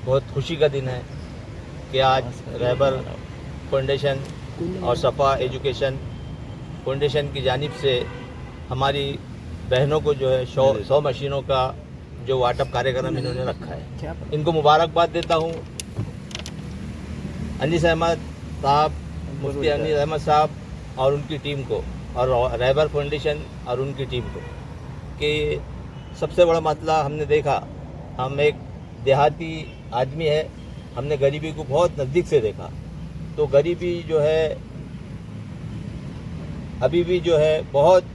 बहुत खुशी का दिन है कि आज रहबर फाउंडेशन और सफ़ा एजुकेशन फाउंडेशन की जानिब से हमारी बहनों को जो है 100 मशीनों का जो वाटअप कार्यक्रम इन्होंने रखा है। इनको मुबारकबाद देता हूँ। अनीस अहमद साहब, मुफ्ती अनीस अहमद साहब और उनकी टीम को, और रहबर फाउंडेशन और उनकी टीम को, कि सबसे बड़ा मसला हमने देखा, हम एक देहाती आदमी है, हमने गरीबी को बहुत नज़दीक से देखा। तो गरीबी जो है अभी भी जो है बहुत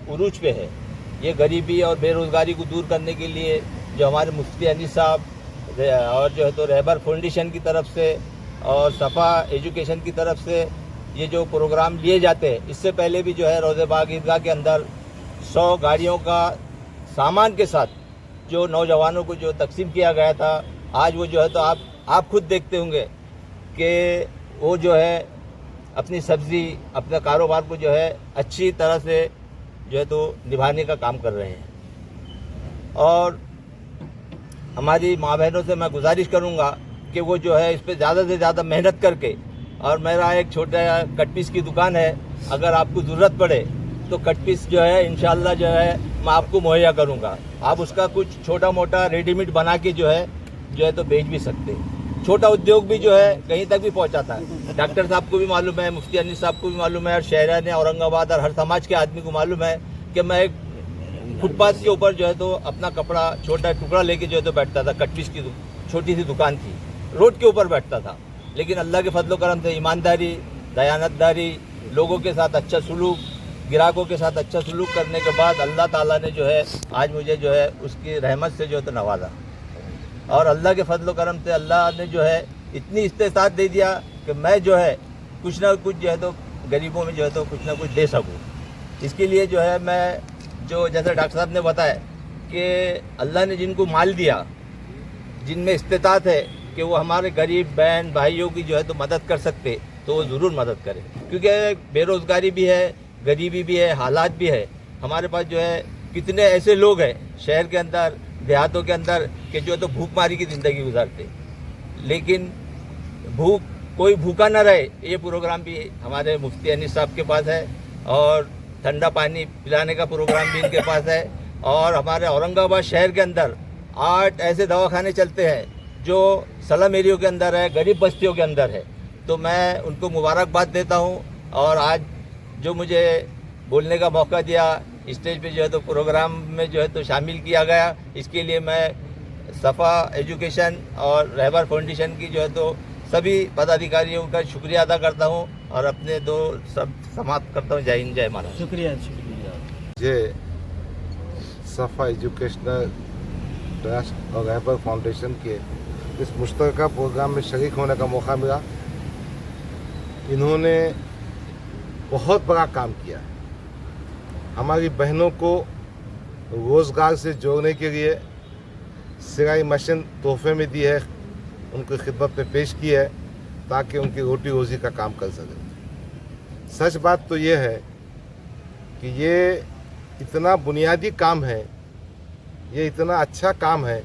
उरूज पे है। ये गरीबी और बेरोज़गारी को दूर करने के लिए जो हमारे मुफ्ती अनीस साहब और जो है तो रहबर फाउंडेशन की तरफ से और सफ़ा एजुकेशन की तरफ से ये जो प्रोग्राम लिए जाते हैं, इससे पहले भी जो है रोज़े बाग ईदगाह के अंदर 100 गाड़ियों का सामान के साथ जो नौजवानों को जो तकसीम किया गया था, आज वो जो है तो आप खुद देखते होंगे कि वो जो है अपनी सब्ज़ी, अपने कारोबार को जो है अच्छी तरह से जो है तो निभाने का काम कर रहे हैं। और हमारी माँ बहनों से मैं गुजारिश करूँगा कि वो जो है इस पर ज़्यादा से ज़्यादा मेहनत करके, और मेरा एक छोटा कट पीस की दुकान है, अगर आपको ज़रूरत पड़े तो कट पीस जो है इंशाल्लाह जो है मैं आपको मुहैया करूँगा। आप उसका कुछ छोटा मोटा रेडीमेड बना के जो है तो बेच भी सकते हैं। छोटा उद्योग भी जो है कहीं तक भी पहुँचाता है। डॉक्टर साहब को भी मालूम है, मुफ्ती अनीस साहब को भी मालूम है, और शहरा ने औरंगाबाद और हर समाज के आदमी को मालूम है कि मैं एक फुटपाथ के ऊपर जो है तो अपना कपड़ा छोटा टुकड़ा लेके जो है तो बैठता था। कट पीस की छोटी सी दुकान थी, रोड के ऊपर बैठता था, लेकिन अल्लाह के फजलो करम से ईमानदारी, दयानतदारी, लोगों के साथ अच्छा सलूक, ग्राहकों के साथ अच्छा सलूक करने के बाद अल्लाह ताला ने जो है आज मुझे जो है उसकी रहमत से जो है तो नवाजा। और अल्लाह के फजलो करम से अल्लाह ने जो है इतनी इस्तेसात दे दिया कि मैं जो है कुछ ना कुछ जो है तो गरीबों में जो है तो कुछ ना कुछ दे सकूँ। इसके लिए जो है मैं जो जैसे डॉक्टर साहब ने बताया कि अल्लाह ने जिनको माल दिया, जिनमें इस्तेतात है कि वो हमारे गरीब बहन भाइयों की जो है तो मदद कर सकते, तो वो ज़रूर मदद करें, क्योंकि बेरोज़गारी भी है, गरीबी भी है, हालात भी है। हमारे पास जो है कितने ऐसे लोग हैं शहर के अंदर, देहातों के अंदर, कि जो है तो भूखमारी की ज़िंदगी गुजारते, लेकिन कोई भूखा न रहे, ये प्रोग्राम भी हमारे मुफ्ती अनीस साहब के पास है। और ठंडा पानी पिलाने का प्रोग्राम भी इनके पास है। और हमारे औरंगाबाद शहर के अंदर 8 ऐसे दवाखाने चलते हैं जो स्लम एरियो के अंदर है, गरीब बस्तियों के अंदर है। तो मैं उनको मुबारकबाद देता हूँ। और आज जो मुझे बोलने का मौका दिया, स्टेज पे जो है तो प्रोग्राम में जो है तो शामिल किया गया, इसके लिए मैं सफ़ा एजुकेशन और रहबर फाउंडेशन की जो है तो सभी पदाधिकारियों का शुक्रिया अदा करता हूँ और अपने दो सब समाप्त करता हूँ। जय हिंद, जय महाराज। शुक्रिया। मुझे सफ़ा एजुकेशनल ट्रस्ट और रहबर फाउंडेशन के इस मुश्तरका प्रोग्राम में शरीक होने का मौका मिला। इन्होंने बहुत बड़ा काम किया। हमारी बहनों को रोज़गार से जोड़ने के लिए सिलाई मशीन तोहफे में दी है, उनकी खिदमत में पेश की है ताकि उनकी रोटी रोज़ी का काम कर सकें। सच बात तो ये है कि ये इतना बुनियादी काम है, ये इतना अच्छा काम है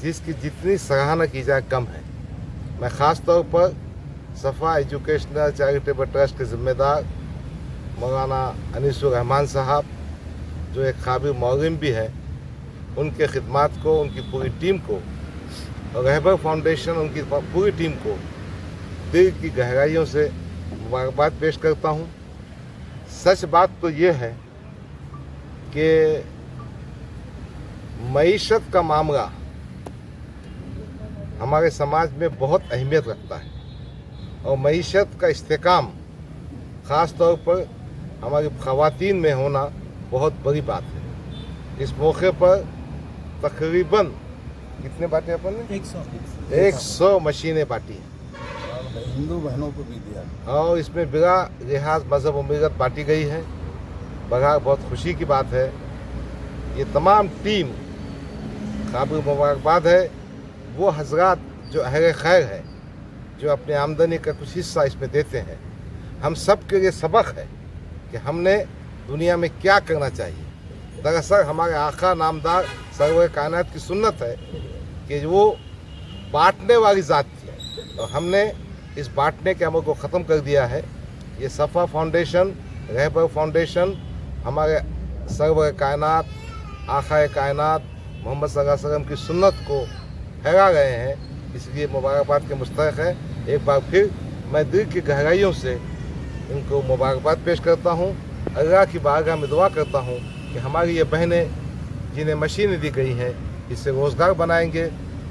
जिसकी जितनी सराहना की जाए कम है। मैं ख़ास तौर पर सफ़ा एजुकेशनल चैरिटेबल ट्रस्ट के ज़िम्मेदार मौलाना अनीसुर रहमान साहब, जो एक काबिल मौलवी भी है, उनके खिदमात को, उनकी पूरी टीम को, और रहबर फाउंडेशन उनकी पूरी टीम को दिल की गहराइयों से मुबारकबाद पेश करता हूँ। सच बात तो ये है कि मईशत का मामला हमारे समाज में बहुत अहमियत रखता है और मईशत का इस्तेकाम ख़ास तौर पर हमारी ख़वातीन में होना बहुत बड़ी बात है। इस मौके पर तकरीबन कितने बांटे अपन ने? 100 मशीनें बांटी हैं। हिंदू बहनों को भी दिया और इसमें बिला लिहाज मज़हब और मिलत बांटी गई है। बगैर बहुत खुशी की बात है। ये तमाम टीम काबिल मुबारकबाद है। वो हजरात जो अहले खैर है, जो अपने आमदनी का कुछ हिस्सा इसमें देते हैं। हम सब के लिए सबक है कि हमने दुनिया में क्या करना चाहिए। दरअसल हमारे आका नामदार सरवर कायनात की सुन्नत है कि वो बांटने वाली जात थी, और हमने इस बांटने के अमल को ख़त्म कर दिया है। ये सफ़ा फाउंडेशन, रहबर फाउंडेशन हमारे सरवर कायनात, आखाए कायनात मोहम्मद सल्लल्लाहु अलैहि वसल्लम की सुन्नत को फैला रहे हैं, इसलिए मुबारकबाद के मुस्तहिक़ है। एक बार फिर मैं दिल की गहराइयों से इनको मुबारकबाद पेश करता हूँ। अल्लाह की बारगाह में दुआ करता हूँ कि हमारी ये बहनें जिन्हें मशीनें दी गई हैं, इससे रोज़गार बनाएंगे,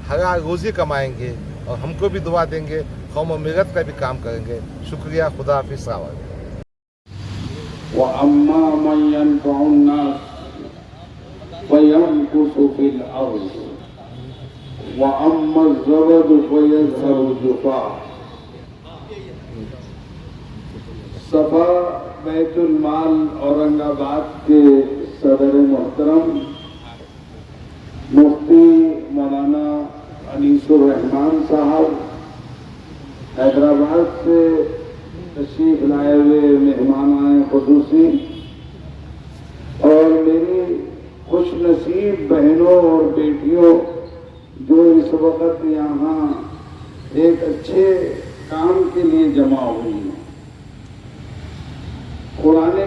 हलाल रोज़ी कमाएंगे और हमको भी दुआ देंगे, कौम और मिलत का भी काम करेंगे। शुक्रिया, खुदा हाफिज़। वअम्मा मन यनफउन नास फयमकुसु फिल अर्ज़ वअम्मा ज़बदु फयज़हबु जुफ़ा। सफा बैतुल माल औरंगाबाद के सदर मोहतरम मुफ्ती मौलाना अनीसुर रहमान साहब, हैदराबाद से तशरीफ लाए हुए मेहमान आए खुसूसी, और मेरी खुश नसीब बहनों और बेटियों जो इस वक्त यहाँ एक अच्छे काम के लिए जमा हुई हैं। कुरान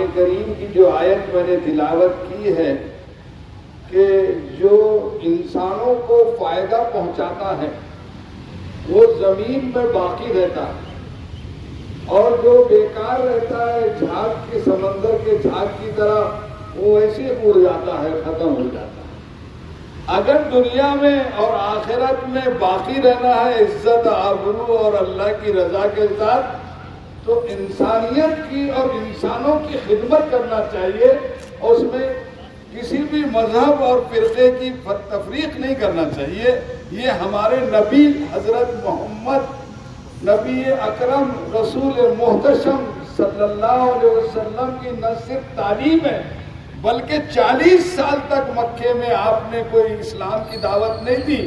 करीम की जो आयत मैंने तिलावत की है कि जो इंसानों को फायदा पहुंचाता है वो जमीन में बाकी रहता है, और जो बेकार रहता है झाग के समंदर के झाग की तरह वो ऐसे उड़ जाता है, खत्म हो जाता है। अगर दुनिया में और आखिरत में बाकी रहना है इज्जत आबरू और अल्लाह की रजा के साथ, तो इंसानियत की और इंसानों की खिदमत करना चाहिए, और उसमें किसी भी मजहब और फिरके की तफरीक नहीं करना चाहिए। ये हमारे नबी हजरत मोहम्मद नबी अकरम रसूल मोहतशम सल्लल्लाहु अलैहि वसल्लम की न सिर्फ तालीम है, बल्कि 40 साल तक मक्के में आपने कोई इस्लाम की दावत नहीं दी,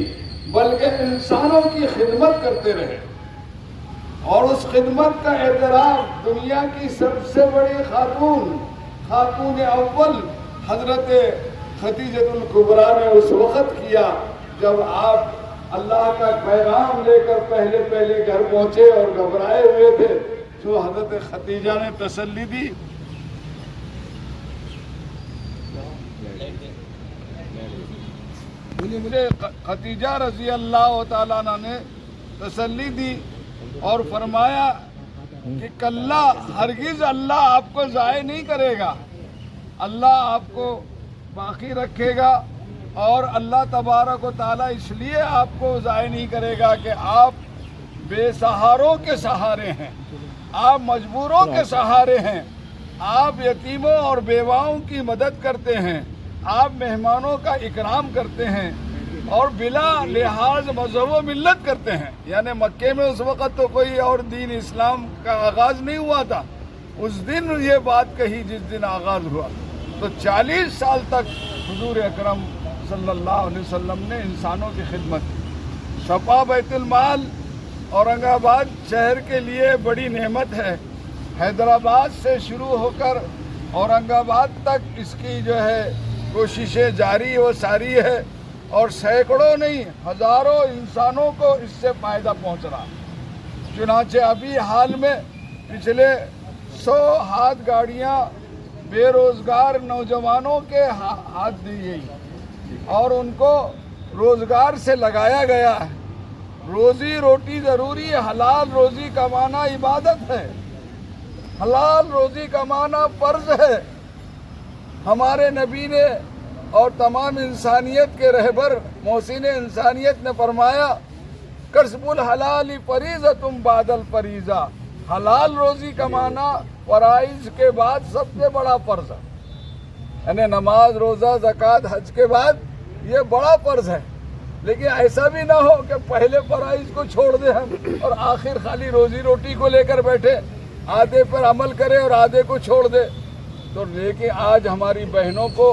बल्कि इंसानों की खिदमत करते रहे। और उस खिदमत का एतराफ दुनिया की सबसे बड़ी खातून अव्वल हजरत खदीजतुल कुबरा ने उस वक़्त किया जब आप अल्लाह का पैगाम लेकर पहले घर पहुंचे और घबराए हुए थे, जो हजरत खदीजा ने तसल्ली दी। मुझे खदीजा रजी अल्लाह तआला अन्हा ने तसल्ली दी और फरमाया कि कल्ला, हरगिज अल्लाह आपको ज़ाय नहीं करेगा, अल्लाह आपको बाकी रखेगा, और अल्लाह तबारक व तआला इसलिए आपको ज़ाय नहीं करेगा कि आप बेसहारों के सहारे हैं, आप मजबूरों के सहारे हैं, आप यतीमों और बेवाओं की मदद करते हैं, आप मेहमानों का इकराम करते हैं और बिला लिहाज मज़हब व मिल्लत करते हैं। यानी मक्के में उस वक़्त तो कोई और दीन इस्लाम का आगाज़ नहीं हुआ था, उस दिन ये बात कही जिस दिन आगाज़ हुआ। तो 40 साल तक हुजूर अकरम सल्लल्लाहु अलैहि वसल्लम ने इंसानों की खिदमत की। सफा बैतुल माल औरंगाबाद शहर के लिए बड़ी नेमत है। हैदराबाद से शुरू होकर औरंगाबाद तक इसकी जो है कोशिशें जारी व सारी है, और सैकड़ों नहीं हज़ारों इंसानों को इससे फ़ायदा पहुंच रहा। चुनांचे अभी हाल में पिछले 100 हाथ गाड़ियां बेरोज़गार नौजवानों के हाथ दी गई और उनको रोज़गार से लगाया गया है। रोज़ी रोटी ज़रूरी है, हलाल रोज़ी कमाना इबादत है, हलाल रोज़ी कमाना फ़र्ज़ है। हमारे नबी ने और तमाम इंसानियत के रहबर मोहसिन इंसानियत ने फरमाया, कसबुल हलाली फरीज़तुम बादल फरीज़ा, हलाल रोज़ी कमाना फ़राइज़ के बाद सबसे बड़ा फ़र्ज़ है। यानी नमाज, रोज़ा, ज़कात, हज के बाद ये बड़ा फ़र्ज़ है। लेकिन ऐसा भी ना हो कि पहले फ़राइज़ को छोड़ दें हम और आखिर खाली रोज़ी रोटी को लेकर बैठे, आधे पर अमल करें और आधे को छोड़ दे। तो लेकिन आज हमारी बहनों को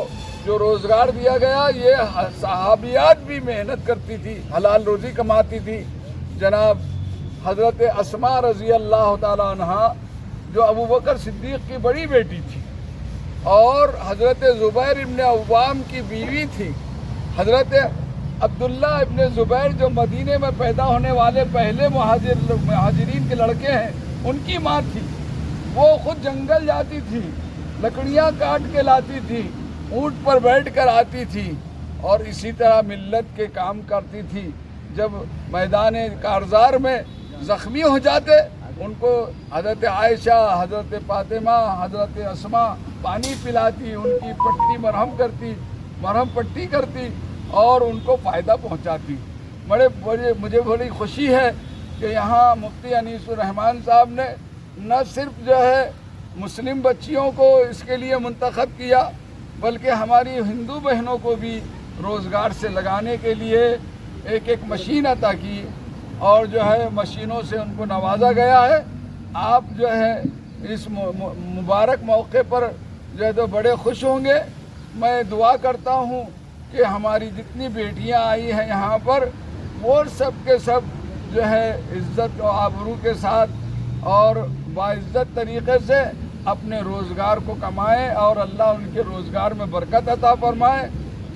जो रोज़गार दिया गया, ये सहाबियात भी मेहनत करती थी, हलाल रोज़ी कमाती थी। जनाब हज़रत अस्मा रज़ी अल्लाह ताला अन्हा जो अबू बकर सिद्दीक़ की बड़ी बेटी थी और हज़रत ज़ुबैर इब्न अव्वाम की बीवी थी, हज़रत عبداللہ ابن زبیر جو مدینے میں پیدا ہونے والے پہلے مہاجرین کے لڑکے ہیں، ان کی ماں تھی. وہ خود جنگل جاتی تھی، لکڑیاں کاٹ کے لاتی تھی، اونٹ پر بیٹھ کر آتی تھی اور اسی طرح ملت کے کام کرتی تھی. جب میدان کارزار میں زخمی ہو جاتے ان کو حضرت عائشہ، حضرت فاطمہ، حضرت اسماء پانی پلاتی، ان کی پٹی مرہم پٹی کرتی اور ان کو فائدہ پہنچاتی. مجھے بڑی خوشی ہے کہ یہاں مفتی انیس الرحمان صاحب نے نہ صرف جو ہے مسلم بچیوں کو اس کے لیے منتخب کیا بلکہ ہماری ہندو بہنوں کو بھی روزگار سے لگانے کے لیے ایک مشین عطا کی اور جو ہے مشینوں سے ان کو نوازا گیا ہے. آپ جو ہے اس مبارک موقع پر جو ہے تو بڑے خوش ہوں گے. میں دعا کرتا ہوں کہ ہماری جتنی بیٹیاں آئی ہیں یہاں پر وہ سب کے سب جو ہے عزت و آبرو کے ساتھ اور باعزت طریقے سے اپنے روزگار کو کمائیں اور اللہ ان کے روزگار میں برکت عطا فرمائے.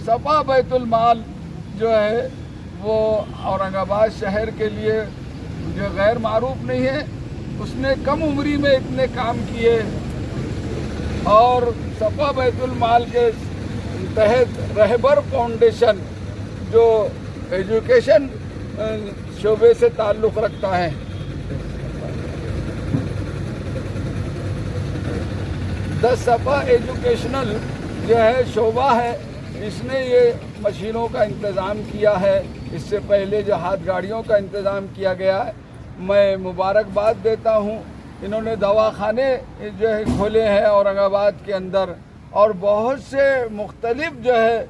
صفا بیت المال جو ہے وہ اورنگ آباد شہر کے لیے جو غیر معروف نہیں ہے. اس نے کم عمری میں اتنے کام کیے اور صفا بیت المال کے تحت رہبر فاؤنڈیشن جو ایجوکیشن شعبے سے تعلق رکھتا ہے، صفا ایجوکیشنل جو ہے شعبہ ہے، اس نے یہ مشینوں کا انتظام کیا ہے. اس سے پہلے جو ہاتھ گاڑیوں کا انتظام کیا گیا ہے. میں مبارکباد دیتا ہوں. انہوں نے دواخانے جو ہے کھولے ہیں اورنگ آباد کے اندر اور بہت سے مختلف جو ہے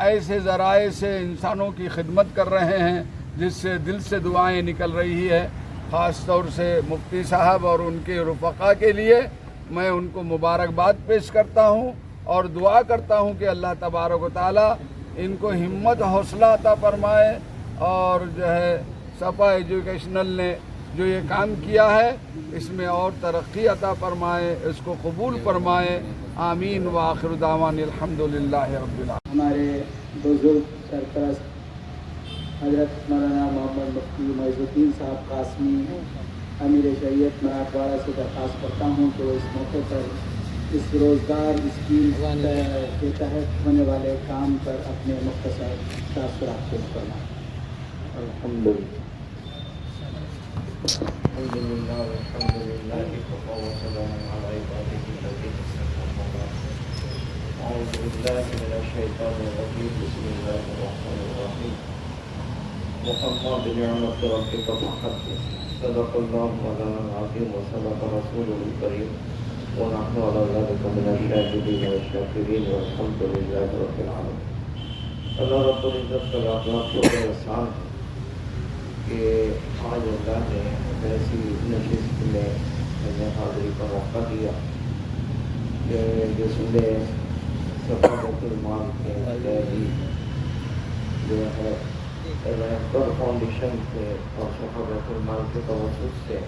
ایسے ذرائع سے انسانوں کی خدمت کر رہے ہیں جس سے دل سے دعائیں نکل رہی ہے. خاص طور سے مفتی صاحب اور ان کے رفقا کے لیے میں ان کو مبارکباد پیش کرتا ہوں اور دعا کرتا ہوں کہ اللہ تبارک و تعالی ان کو ہمت حوصلہ عطا فرمائے اور جو ہے صفا ایجوکیشنل نے جو یہ کام کیا ہے اس میں اور ترقی عطا فرمائے، اس کو قبول فرمائے. آمین وآخر دعوانا الحمدللہ رب العالمین. ہمارے بزرگ سرپرست حضرت مولانا محمد مفتی معیز الدین صاحب قاسمی امیر شریعت مراٹھواڑہ سے درخواست کرتا ہوں کہ وہ اس موقع پر اس روزگار اسکیم کے تحت ہونے والے کام پر اپنے مختصر تاثرات پیش فرمائیں. الحمدللہ والحمدللہ وسلام علی عبادہ الذین اصطفى. اعوذ باللہ من الشیطان الرجیم. بسم اللہ الرحمن الرحیم. محمد بنعمت ربک فحدث. صدق اللہ مولانا العظیم وصدق رسولہ الکریم ونحن علی ذلک من الشاہدین والشاکرین والحمد للہ رب العالمین. اللہ رب العزت کا لاکھ شکر احسان کہ آج اللہ نے ایسی نشست میں ہمیں حاضری کا موقع دیا کہ جس میں صفا بیت المال کے جو ہے رہبر فاؤنڈیشن سے اور صفا بیت المال کے توسط سے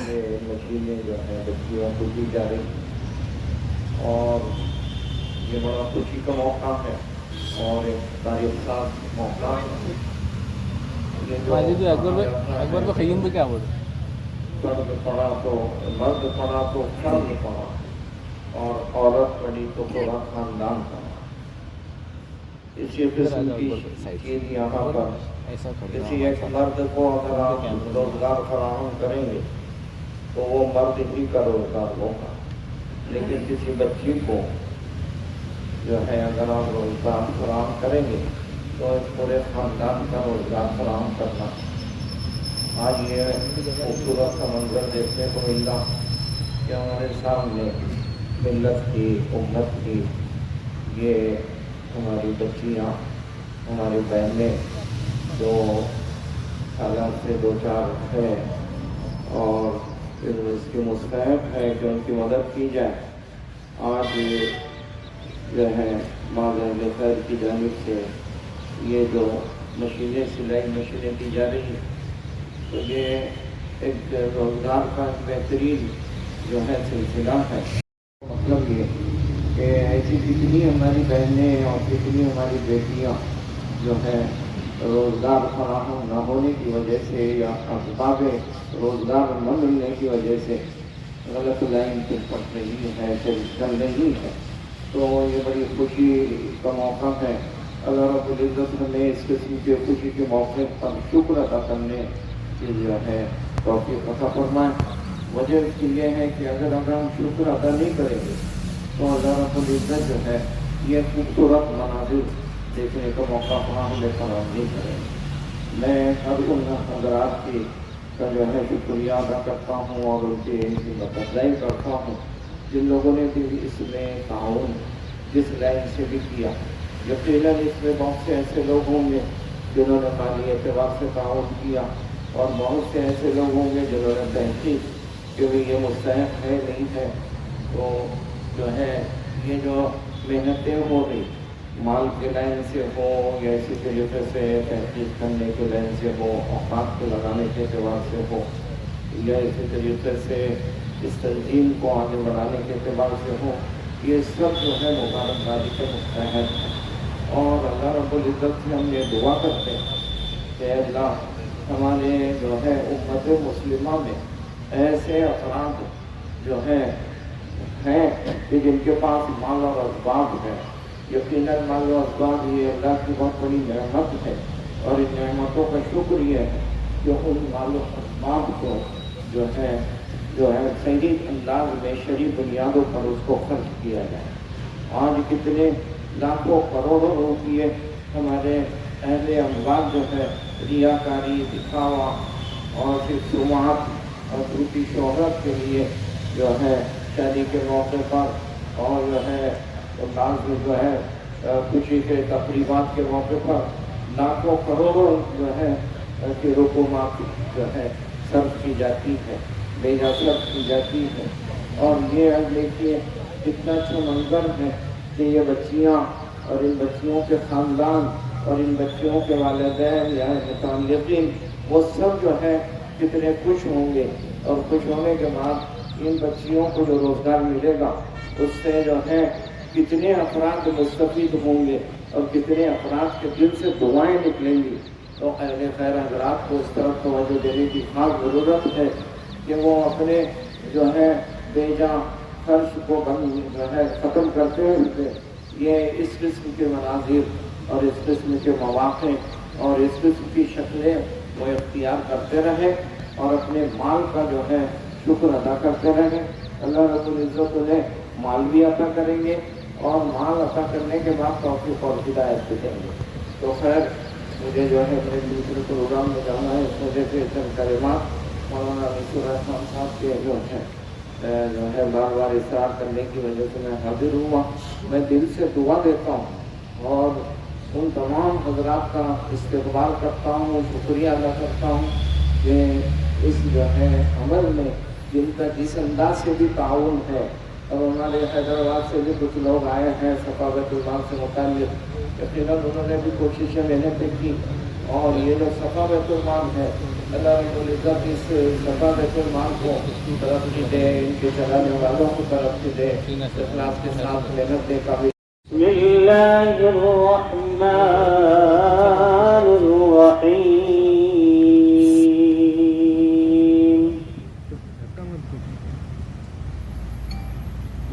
یہ مشینیں جو ہیں بچیوں کو دی جا رہی اور یہ بڑا خوشی کا موقع ہے اور ایک تاریخ ساز موقع ہے. اکبر پہ خیوم پہ کیا بولے؟ مرد پڑا تو فرد پڑا اور عورت پڑی تو پورا خاندان پڑا. اسی قسم کی چیز یہاں پر کسی ایک مرد کو اگر آپ روزگار فراہم کریں گے تو وہ مرد ہی کا روزگار ہوگا، لیکن کسی بچی کو جو ہے اگر آپ روزگار فراہم کریں گے تو پورے خاندان کا روزگار فراہم کرنا. آج یہ خوبصورت کا منظر دیکھنے کو ملا کہ ہمارے سامنے ملت کی امت کی یہ ہماری بچیاں، ہماری بہنیں جو حالات سے دو چار ہیں اور اس کی مستحق ہے کہ ان کی مدد کی جائے. آج جو ہے ماذ خیر کی جانب سے یہ جو مشینیں سلائی مشینیں دی جا رہی ہیں تو یہ ایک روزگار کا بہترین جو ہے سلسلہ ہے. مطلب یہ کہ ایسی کتنی ہماری بہنیں اور کتنی ہماری بیٹیاں جو ہے روزگار فراہم نہ ہونے کی وجہ سے یا اسباب روزگار نہ ملنے کی وجہ سے غلط لائن پہ پڑ رہی ہے، چل رہی ہے، تو یہ بڑی خوشی کا موقع ہے۔ اللہ رب العزت ہمیں اس قسم کے خوشی کے موقع پر شکر ادا کرنے کی جو ہے توفیق عطا فرمائے۔ وجہ اس کی یہ ہے کہ اگر ہم شکر ادا نہیں کریں گے تو اللہ رب العزت جو ہے یہ خوبصورت مناظر دیکھنے کا موقع ہمیں فراہم نہیں کریں گے۔ میں ہر ان حضرات کی کا جو ہے شکریہ ادا کرتا ہوں اور ان کی ہمت افزائی کرتا ہوں جن لوگوں نے بھی اس میں تعاون جس لائن سے بھی کیا۔ یقیناً اس میں بہت سے ایسے لوگ ہوں گے جنہوں نے مالی اعتبار سے تعاون کیا اور بہت سے ایسے لوگ ہوں گے جنہوں نے تحقیق کہ یہ مستحق ہے نہیں ہے، تو جو ہے یہ جو محنتیں ہو رہی مال کے لائن سے ہو یا اسی طریقے سے تحقیق کرنے کے لائن سے ہو، اوقات کو لگانے کے اعتبار سے ہو یا اسی طریقے سے اس تنظیم کو آگے بڑھانے کے اعتبار سے ہو، یہ سب جو ہے مبارکبادی کے مستحق ہے۔ اور اللہ رب العزت سے ہم یہ دعا کرتے ہیں کہ اللہ ہمارے جو ہے امت مسلمہ میں ایسے افراد جو ہیں کہ جن کے پاس مال اور اسباب ہے، یقیناً مال و اسباب یہ اللہ کی بہت بڑی نعمت ہے اور ان نعمتوں کا شکر یہ ہے کہ ان مال و اسباب کو جو ہے صحیح انداز میں شرعی بنیادوں پر اس کو خرچ کیا جائے۔ آج کتنے لاکھوں کروڑوں روپیے ہمارے اہل اموال جو ہے ریاکاری، دکھاوا اور پھر سماعت اور جھوٹی شہرت کے لیے جو ہے شادی کے موقع پر اور جو ہے بعض جو ہے خوشی کے تقریبات کے موقع پر لاکھوں کروڑوں جو ہے کہ رقومات جو ہے صرف کی جاتی ہے، بیجا صرف کی جاتی ہے۔ اور یہ اب دیکھیے کتنا اچھا منظر ہے کہ یہ بچیاں اور ان بچیوں کے خاندان اور ان بچیوں کے والدین یا متعلقین وہ سب جو ہے کتنے خوش ہوں گے، اور خوش ہونے کے بعد ان بچیوں کو جو روزگار ملے گا اس سے جو ہے کتنے افراد مستفید ہوں گے اور کتنے افراد کے دل سے دعائیں نکلیں گی۔ تو اہل خیر حضرات کو اس طرف توجہ دینے کی خاص ضرورت ہے کہ وہ اپنے جو ہے بیجا خرچ کو جو ہے ختم کرتے ہوئے یہ اس قسم کے مناظر اور اس قسم کے مواقع اور اس قسم کی شکلیں وہ اختیار کرتے رہیں اور اپنے مال کا جو ہے شکر ادا کرتے رہیں۔ اللہ رب العزت انہیں مال بھی عطا کریں گے اور مال عطا کرنے کے بعد توفیق اور ہدایت بھی دیں گے۔ تو خیر مجھے جو ہے اپنے دوسرے پروگرام میں جانا ہے، اس وجہ سے چند کلمات مولانا نصیر احمد صاحب کے جو ہے بار بار اصرار کرنے کی وجہ سے میں حاضر ہوا۔ میں دل سے دعا دیتا ہوں اور ان تمام حضرات کا استقبال کرتا ہوں، شکریہ ادا کرتا ہوں کہ اس جو ہے عمل میں جن کا جس انداز سے بھی تعاون ہے، اور ہمارے حیدرآباد سے بھی کچھ لوگ آئے ہیں صفا بیت المال سے متعلق، یقیناً انہوں نے بھی کوششیں محنتیں کی، اور یہ جو صفا بیت المال ہے اللہ رب العزت اس صفا بیت المال کو ترقی دے، ان کے چلانے والوں کو ترقی دے، اخلاص کے ساتھ محنت دے کا بھی۔ بسم اللہ الرحمن الرحیم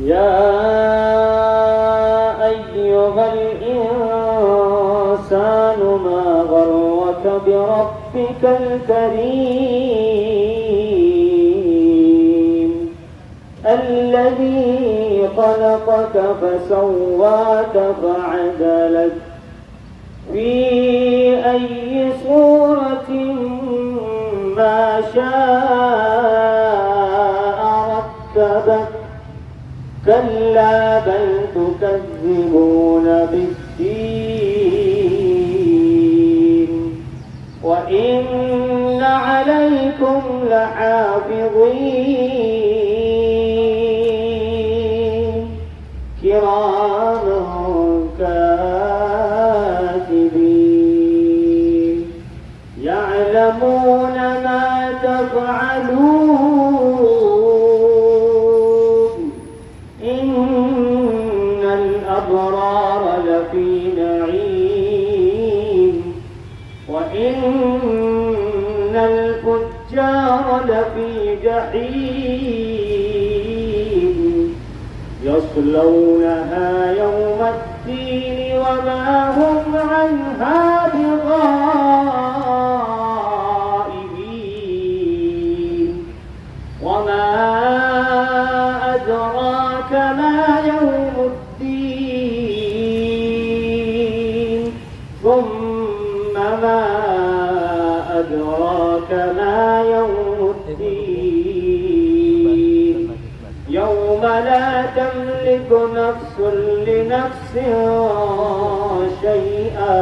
یا ایھا الانسان ما غرک بربک الکریم الذی خلقك فسواك فعدلك في أي صورة ما شاء ركبك كلا بل تكذبون بالدين وإن عليكم لحافظين كراما كاتبين يعلمون ما تفعلون إن الأبرار لفي نعيم وإن الفجار لفي جحيم يصلونها يوم الدين وما هم عنها بغائبين وما أدراك ما يوم الدين ثم ما أدراك ما يوم الدين يوم لا تملك نفس لنفس شيئا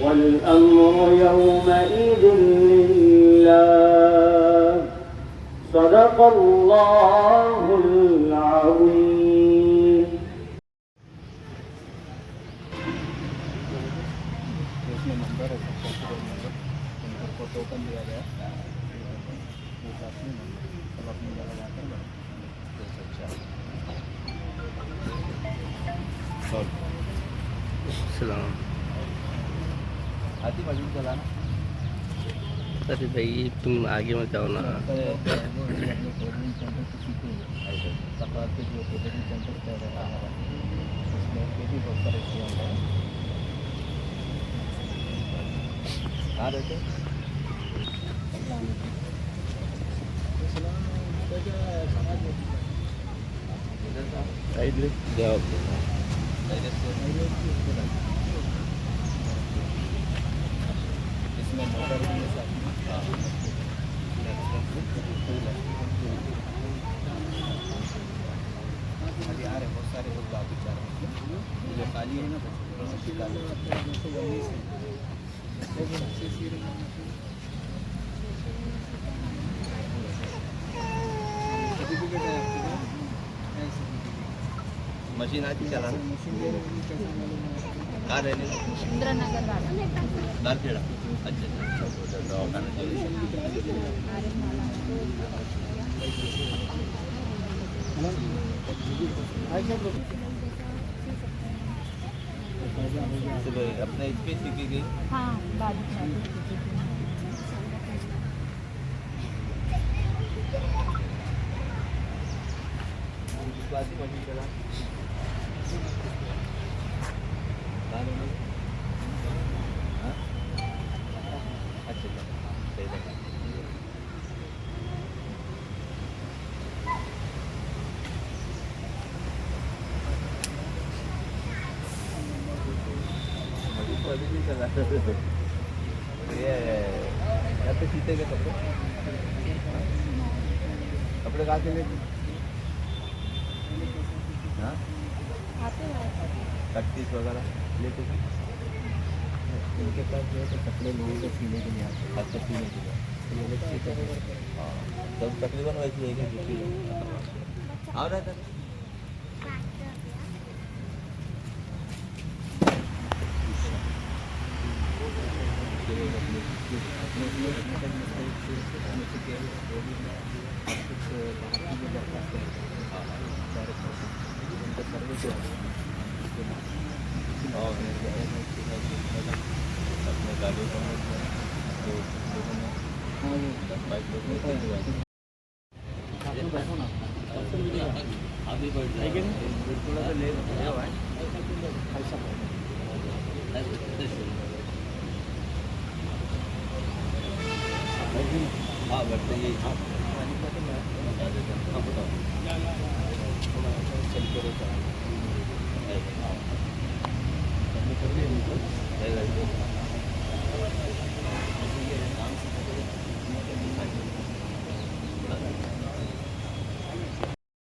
والأمر يومئذ لله صدق الله العظيم. इसमें नंबर है, नंबर को टोकन दिया गया, वो अपनी सब अपनी जगह जाकर आती मजबूत चलाना। अरे भाई तुम आगे मत जाओ ना। सफात के जो कोचिंग सेंटर चल रहा है उसमें भी बहुत सारे स्टूडेंट हैं। कहाँ रहते? जाओ इसमें मोटर भी है साथ में। अभी आ रहे बहुत सारे लोग बाकी चाह रहे हैं जो खाली है ना मशीन आती चलाना। कहाँ रहने? इंदिरा नगर दारखेड़ा। अच्छा दवाखाना अपने इस पे सीखी गई। हाँ बाद मशीन चला। अच्छा सही लगा। अभी भी चला। ये यहाँ पे सीते के कपड़े कहाँ से लेते? हाँ कट्टीस वगैरह लेते थे। इनके पास जो है तो कपड़े लोगों को सीने के लिए आते हैं। अच्छा सीने के लिए। हाँ सब तकरीबन वैसी है कि दूसरी आ रहा था। अपने गाड़ियों को अभी बढ़ जाएगा थोड़ा सा ले हाँ बढ़ते यही हाँ बताओ चल के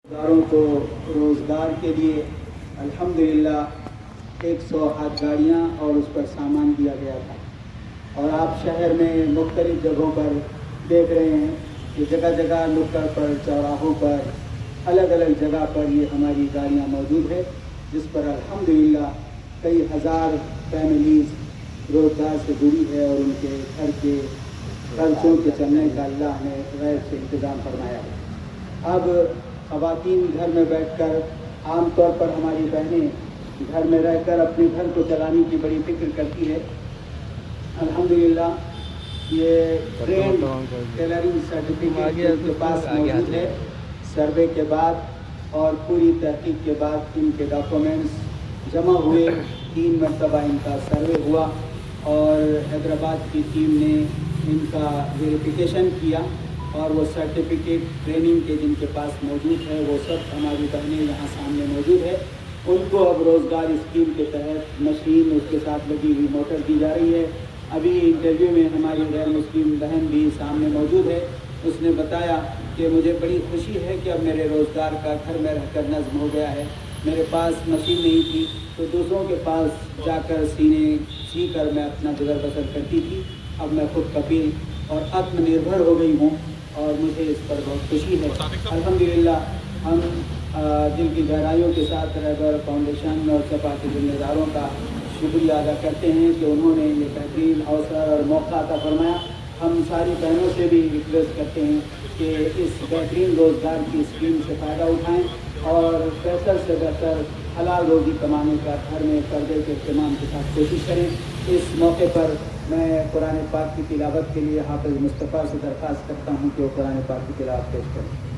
रोजगारों को रोज़गार के लिए अल्हम्दुलिल्लाह 108 गाड़ियाँ और उस पर सामान दिया गया था। और आप शहर में मुख्तलिफ़ जगहों पर देख रहे हैं कि जगह जगह नुक्कड़ पर चौराहों पर अलग अलग जगह पर ये हमारी गाड़ियाँ मौजूद है, जिस पर अल्हम्दुलिल्लाह कई हज़ार फैमिलीज़ रोज़गार से जुड़ी है और उनके घर के खर्चों के चलने का अल्लाह ने गैर से इंतज़ाम फरमाया है। अब ख़वातीन घर में बैठकर आम तौर पर हमारी बहनें घर में रहकर अपने घर को चलाने की बड़ी फिक्र करती है। अल्हम्दुलिल्लाह ये ट्रेन टेलरिंग सर्टिफिकेट के पास मौजूद है। सर्वे के बाद और पूरी तहकीक के बाद इनके डॉक्यूमेंट्स जमा हुए। 3 मरतबा इनका सर्वे हुआ और हैदराबाद की टीम ने इनका वेरिफिकेशन किया और वो सर्टिफिकेट ट्रेनिंग के जिनके पास मौजूद है वो सब हमारी बहनें यहाँ सामने मौजूद है। उनको अब रोज़गार स्कीम के तहत मशीन उसके साथ लगी हुई मोटर दी जा रही है। अभी इंटरव्यू में हमारी गैर मुस्लिम बहन भी सामने मौजूद है। उसने बताया कि मुझे बड़ी खुशी है कि अब मेरे रोज़गार का घर में रहकर नज़्म हो गया है। मेरे पास मशीन नहीं थी तो दूसरों के पास जाकर सी कर मैं अपना गुजर बसर करती थी। अब मैं खुद कफील और आत्मनिर्भर हो गई हूँ और मुझे इस पर बहुत खुशी है। अल्हम्दुलिल्लाह हम दिल की गहराइयों के साथ रहबर फाउंडेशन और सपा के जिम्मेदारों का शुक्रिया अदा करते हैं कि उन्होंने ये बेहतरीन अवसर और मौका अता फरमाया। हम सारी बहनों से भी रिक्वेस्ट करते हैं कि इस बेहतरीन रोज़गार की स्कीम से फ़ायदा उठाएँ और बेहतर से बेहतर हलाल रोज़ी कमाने का घर में पर्दे के इस्तेमाल के साथ कोशिश करें। इस मौके पर मैं कुरान पाक की तिलावत के लिए हाफ़िज़ मुस्तफ़ा से दरख्वास्त करता हूँ कि वो कुरान पाक की तिलावत पेश करें।